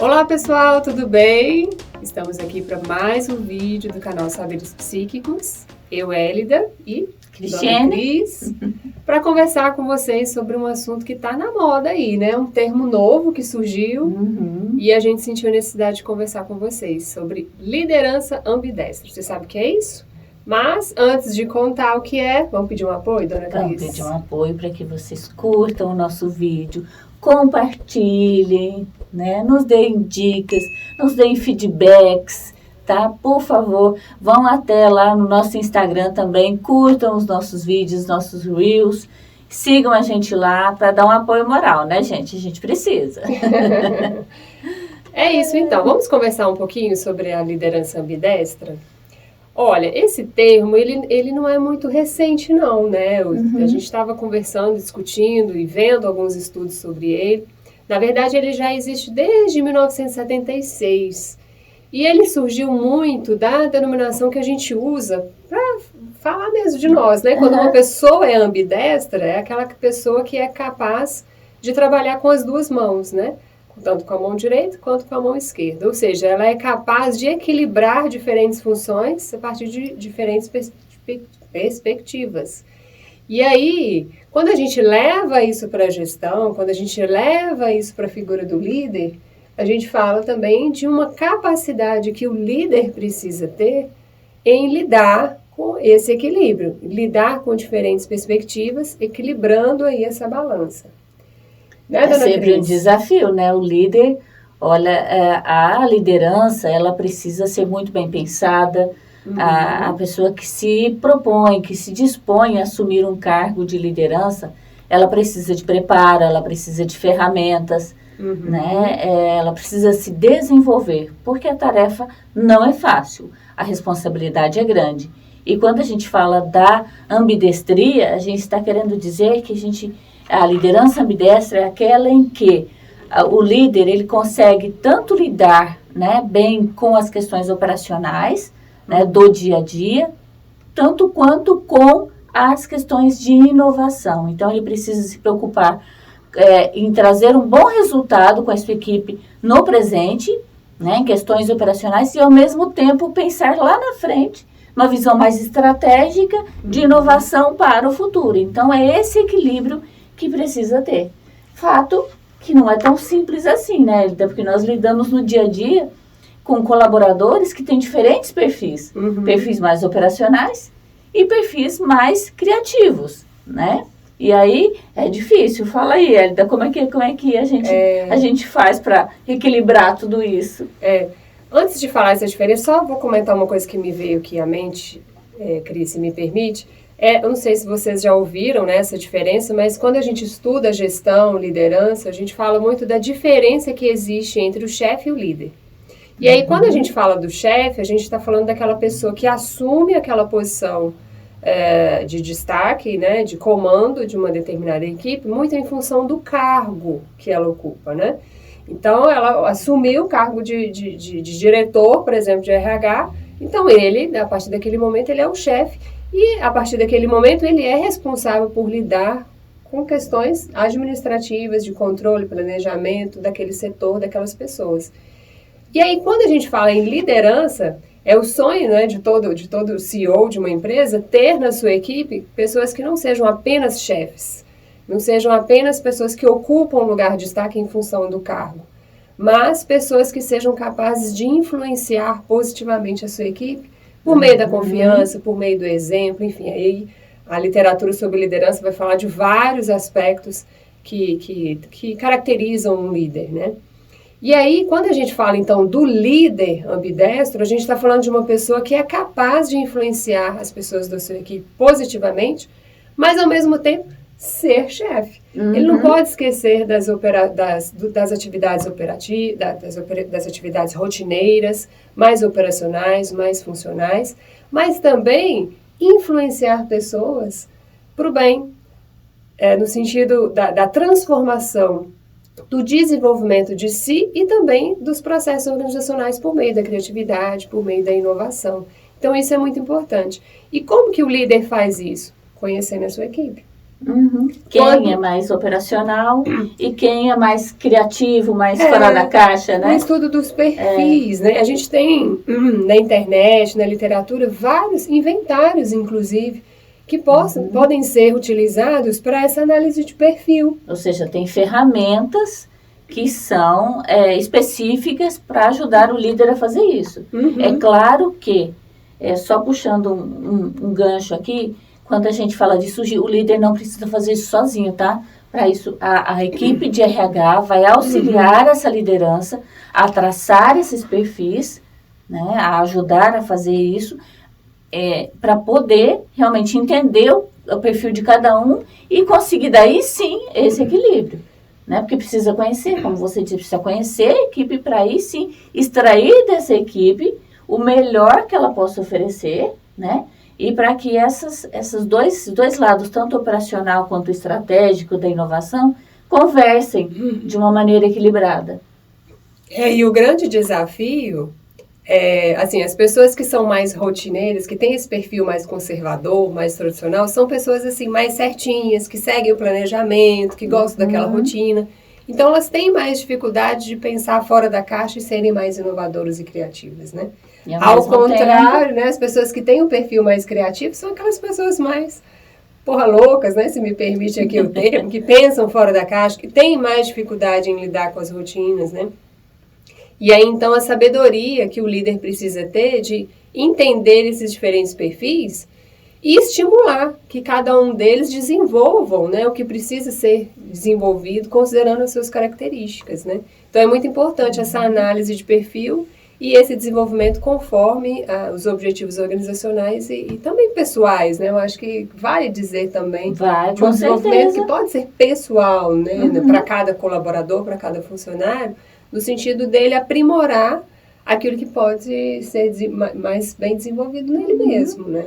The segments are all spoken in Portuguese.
Olá pessoal, tudo bem? Estamos aqui para mais um vídeo do canal Saberes Psíquicos. Eu, Hélida e Cristiane, Cris, para conversar com vocês sobre um assunto que está na moda aí, né? Um termo novo que surgiu e a gente sentiu a necessidade de conversar com vocês sobre liderança ambidestra. Você sabe o que é isso? Mas antes de contar o que é, vamos pedir um apoio, dona Cris? vamos pedir um apoio para que vocês curtam o nosso vídeo, compartilhem, né? Nos deem dicas, nos deem feedbacks, tá? Por favor, vão até lá no nosso Instagram também, curtam os nossos vídeos, nossos reels, sigam a gente lá para dar um apoio moral, né, gente? A gente precisa. É isso então, vamos conversar um pouquinho sobre a liderança ambidestra? Olha, esse termo, ele não é muito recente não, né? A gente estava conversando, discutindo e vendo alguns estudos sobre ele. Na verdade, ele já existe desde 1976. E ele surgiu muito da denominação que a gente usa para falar mesmo de nós, né? Quando uma pessoa é ambidestra, é aquela pessoa que é capaz de trabalhar com as duas mãos, né? Tanto com a mão direita quanto com a mão esquerda. Ou seja, ela é capaz de equilibrar diferentes funções a partir de diferentes perspectivas. E aí, quando a gente leva isso para a gestão, quando a gente leva isso para a figura do líder, a gente fala também de uma capacidade que o líder precisa ter em lidar com esse equilíbrio, lidar com diferentes perspectivas, equilibrando aí essa balança. Né, é sempre um desafio, né? O líder, olha, a liderança, ela precisa ser muito bem pensada. A pessoa que se propõe, que se dispõe a assumir um cargo de liderança, ela precisa de preparo, ela precisa de ferramentas, né? Ela precisa se desenvolver, porque a tarefa não é fácil, a responsabilidade é grande. E quando a gente fala da ambidestria, a gente está querendo dizer que a liderança ambidestra é aquela em que o líder ele consegue tanto lidar, né, bem com as questões operacionais, né, do dia a dia, tanto quanto com as questões de inovação. Então, ele precisa se preocupar em trazer um bom resultado com a sua equipe no presente, né, em questões operacionais, e ao mesmo tempo pensar lá na frente, uma visão mais estratégica de inovação para o futuro. Então, é esse equilíbrio que precisa ter. Fato que não é tão simples assim, né? Porque nós lidamos no dia a dia com colaboradores que têm diferentes perfis. Perfis mais operacionais e perfis mais criativos, né? E aí é difícil. Fala aí, Hélida, como é que a gente faz para equilibrar tudo isso? Antes de falar essa diferença, só vou comentar uma coisa que me veio aqui à mente, Cris, se me permite. Eu não sei se vocês já ouviram, né, essa diferença, mas quando a gente estuda gestão, liderança, a gente fala muito da diferença que existe entre o chefe e o líder. E aí, quando a gente fala do chefe, a gente está falando daquela pessoa que assume aquela posição de destaque, né, de comando de uma determinada equipe, muito em função do cargo que ela ocupa, né? Então, ela assumiu o cargo de diretor, por exemplo, de RH, então ele, a partir daquele momento, ele é o chefe. E, a partir daquele momento, ele é responsável por lidar com questões administrativas, de controle, planejamento daquele setor, daquelas pessoas. E aí, quando a gente fala em liderança, é o sonho, né, de todo CEO de uma empresa ter na sua equipe pessoas que não sejam apenas chefes, não sejam apenas pessoas que ocupam um lugar de destaque em função do cargo, mas pessoas que sejam capazes de influenciar positivamente a sua equipe, por meio da confiança, por meio do exemplo, enfim, aí a literatura sobre liderança vai falar de vários aspectos que caracterizam um líder, né? E aí, quando a gente fala, então, do líder ambidestro, a gente está falando de uma pessoa que é capaz de influenciar as pessoas da sua equipe positivamente, mas, ao mesmo tempo, ser chefe. Ele não pode esquecer das atividades operativas, das atividades rotineiras, mais operacionais, mais funcionais, mas também influenciar pessoas para o bem, no sentido da transformação, do desenvolvimento de si e também dos processos organizacionais por meio da criatividade, por meio da inovação. Então, isso é muito importante. E como que o líder faz isso? Conhecendo a sua equipe. Quem é mais operacional e quem é mais criativo, mais fora da caixa, né? O estudo dos perfis, né? A gente tem na internet, na literatura, vários inventários, inclusive, que podem ser utilizados para essa análise de perfil. Ou seja, tem ferramentas que são específicas para ajudar o líder a fazer isso. É claro que, só puxando um gancho aqui, quando a gente fala disso, o líder não precisa fazer isso sozinho, tá? Para isso, a equipe de RH vai auxiliar essa liderança a traçar esses perfis, né? A ajudar a fazer isso, para poder realmente entender o perfil de cada um e conseguir daí sim esse equilíbrio, né? Porque precisa conhecer, como você disse, precisa conhecer a equipe para aí sim extrair dessa equipe o melhor que ela possa oferecer, né? E para que esses dois lados, tanto operacional quanto estratégico da inovação, conversem de uma maneira equilibrada. E o grande desafio assim, as pessoas que são mais rotineiras, que têm esse perfil mais conservador, mais tradicional, são pessoas assim mais certinhas, que seguem o planejamento, que gostam daquela rotina. Então elas têm mais dificuldade de pensar fora da caixa e serem mais inovadoras e criativas, né? Ao contrário, né, as pessoas que têm um perfil mais criativo são aquelas pessoas mais porra loucas, né, se me permite aqui o termo, que pensam fora da caixa, que têm mais dificuldade em lidar com as rotinas, né? E aí, então, a sabedoria que o líder precisa ter de entender esses diferentes perfis e estimular que cada um deles desenvolvam, né, o que precisa ser desenvolvido considerando as suas características, né? Então, é muito importante essa análise de perfil e esse desenvolvimento conforme os objetivos organizacionais e também pessoais, né? Eu acho que vale dizer também de um desenvolvimento que pode ser pessoal, né? Para cada colaborador, para cada funcionário, no sentido dele aprimorar aquilo que pode ser mais bem desenvolvido nele mesmo, né?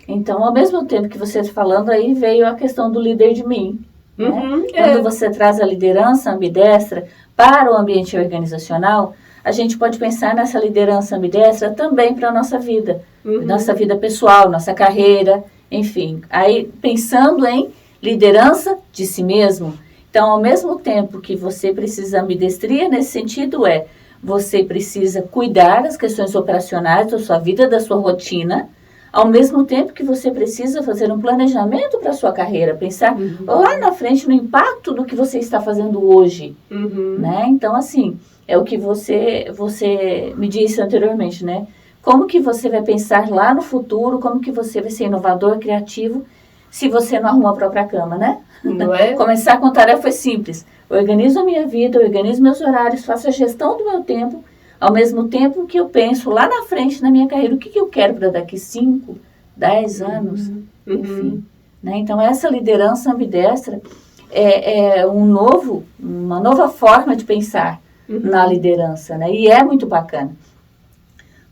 Então, ao mesmo tempo que você está falando, aí veio a questão do líder de mim. Né? Quando você traz a liderança ambidestra para o ambiente organizacional, a gente pode pensar nessa liderança ambidestra também para a nossa vida. Nossa vida pessoal, nossa carreira, enfim. Aí, pensando em liderança de si mesmo. Então, ao mesmo tempo que você precisa ambidestria nesse sentido você precisa cuidar das questões operacionais da sua vida, da sua rotina, ao mesmo tempo que você precisa fazer um planejamento para a sua carreira, pensar lá na frente no impacto do que você está fazendo hoje, né? Então, assim, é o que você me disse anteriormente, né? Como que você vai pensar lá no futuro, como que você vai ser inovador, criativo, se você não arruma a própria cama, né? Não é? Começar com tarefas simples. Organizo a minha vida, organizo meus horários, faço a gestão do meu tempo, ao mesmo tempo que eu penso lá na frente na minha carreira, o que eu quero para daqui 5, 10 anos, enfim. Né? Então, essa liderança ambidestra é uma nova forma de pensar na liderança, né? E é muito bacana.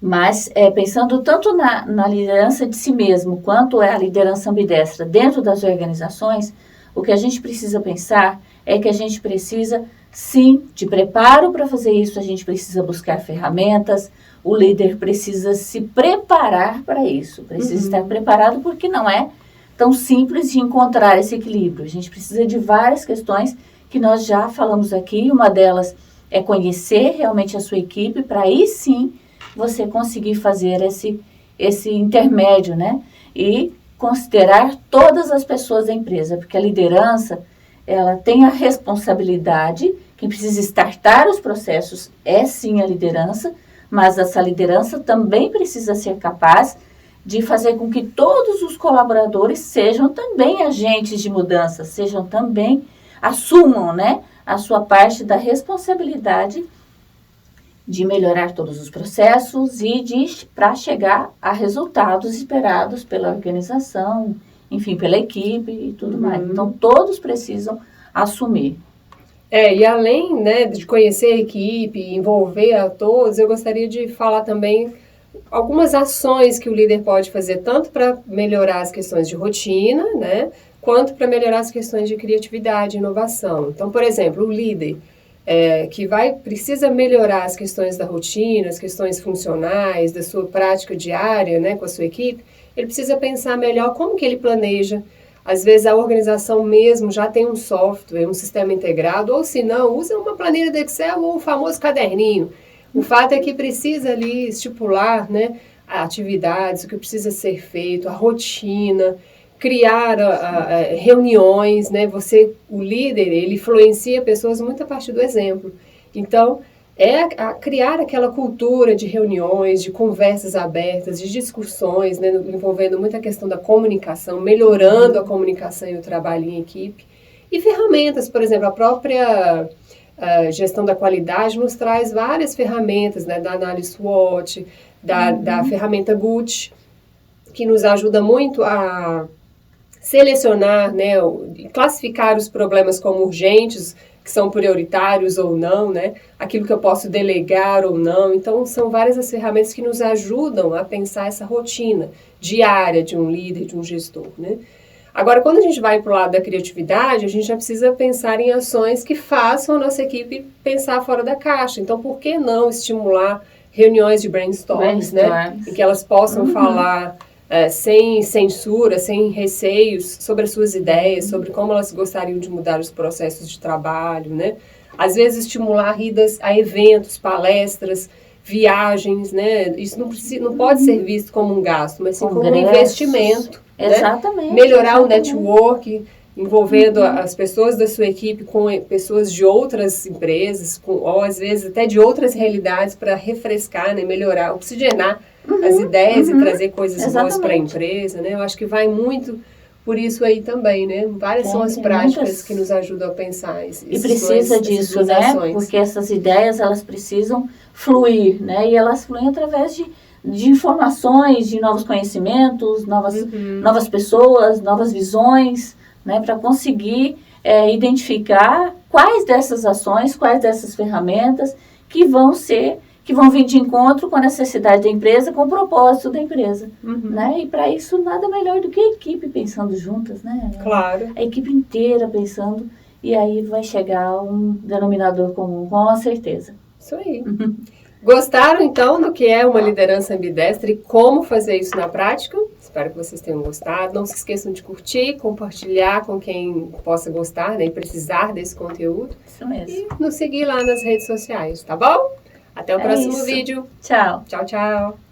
Mas, pensando tanto na liderança de si mesmo, quanto a liderança ambidestra dentro das organizações, o que a gente precisa pensar é que a gente precisa, sim, de preparo para fazer isso, a gente precisa buscar ferramentas, o líder precisa se preparar para isso, precisa estar preparado porque não é tão simples de encontrar esse equilíbrio. A gente precisa de várias questões que nós já falamos aqui, uma delas é conhecer realmente a sua equipe, para aí sim você conseguir fazer esse intermédio, né? E considerar todas as pessoas da empresa, porque a liderança, ela tem a responsabilidade, quem precisa startar os processos é sim a liderança, mas essa liderança também precisa ser capaz de fazer com que todos os colaboradores sejam também agentes de mudança, assumam, né, a sua parte da responsabilidade de melhorar todos os processos e para chegar a resultados esperados pela organização, enfim, pela equipe e tudo mais. Então, todos precisam assumir. E além, né, de conhecer a equipe, envolver a todos, eu gostaria de falar também algumas ações que o líder pode fazer, tanto para melhorar as questões de rotina, né, quanto para melhorar as questões de criatividade e inovação. Então, por exemplo, o líder que precisa melhorar as questões da rotina, as questões funcionais, da sua prática diária, né, com a sua equipe, ele precisa pensar melhor como que ele planeja Às vezes a organização mesmo já tem um software, um sistema integrado, ou se não, usa uma planilha do Excel ou o famoso caderninho. O fato é que precisa ali estipular, né, atividades, o que precisa ser feito, a rotina, criar reuniões, né? O líder, ele influencia pessoas muito a partir do exemplo. Então, criar aquela cultura de reuniões, de conversas abertas, de discussões, né, envolvendo muita questão da comunicação, melhorando a comunicação e o trabalho em equipe. E ferramentas, por exemplo, a própria gestão da qualidade nos traz várias ferramentas, né, da análise SWOT, da ferramenta GUT, que nos ajuda muito a selecionar, né, classificar os problemas como urgentes, que são prioritários ou não, né, aquilo que eu posso delegar ou não. Então, são várias as ferramentas que nos ajudam a pensar essa rotina diária de um líder, de um gestor, né. Agora, quando a gente vai para o lado da criatividade, a gente já precisa pensar em ações que façam a nossa equipe pensar fora da caixa. Então, por que não estimular reuniões de brainstorms, né, em que elas possam falar sem censura, sem receios sobre as suas ideias, sobre como elas gostariam de mudar os processos de trabalho, né? Às vezes estimular idas a eventos, palestras, viagens, né? Isso não pode ser visto como um gasto, mas sim como um investimento. Exatamente. Né? Melhorar o network, envolvendo as pessoas da sua equipe com pessoas de outras empresas, ou às vezes até de outras realidades, para refrescar, né? Melhorar, oxigenar as ideias e trazer coisas boas para a empresa, né? Eu acho que vai muito por isso aí também, né? Várias são as práticas que nos ajudam a pensar. E precisa disso, né? Porque essas ideias, elas precisam fluir, né? E elas fluem através de informações, de novos conhecimentos, novas pessoas, novas visões, né? Para conseguir identificar quais dessas ações, quais dessas ferramentas que vão vir de encontro com a necessidade da empresa, com o propósito da empresa, né? E para isso, nada melhor do que a equipe pensando juntas, né? Claro. A equipe inteira pensando, e aí vai chegar a um denominador comum, com certeza. Isso aí. Gostaram, então, do que é uma liderança ambidestra e como fazer isso na prática? Espero que vocês tenham gostado. Não se esqueçam de curtir, compartilhar com quem possa gostar, né, e precisar desse conteúdo. Isso mesmo. E nos seguir lá nas redes sociais, tá bom? Até o próximo vídeo. Tchau. Tchau, tchau.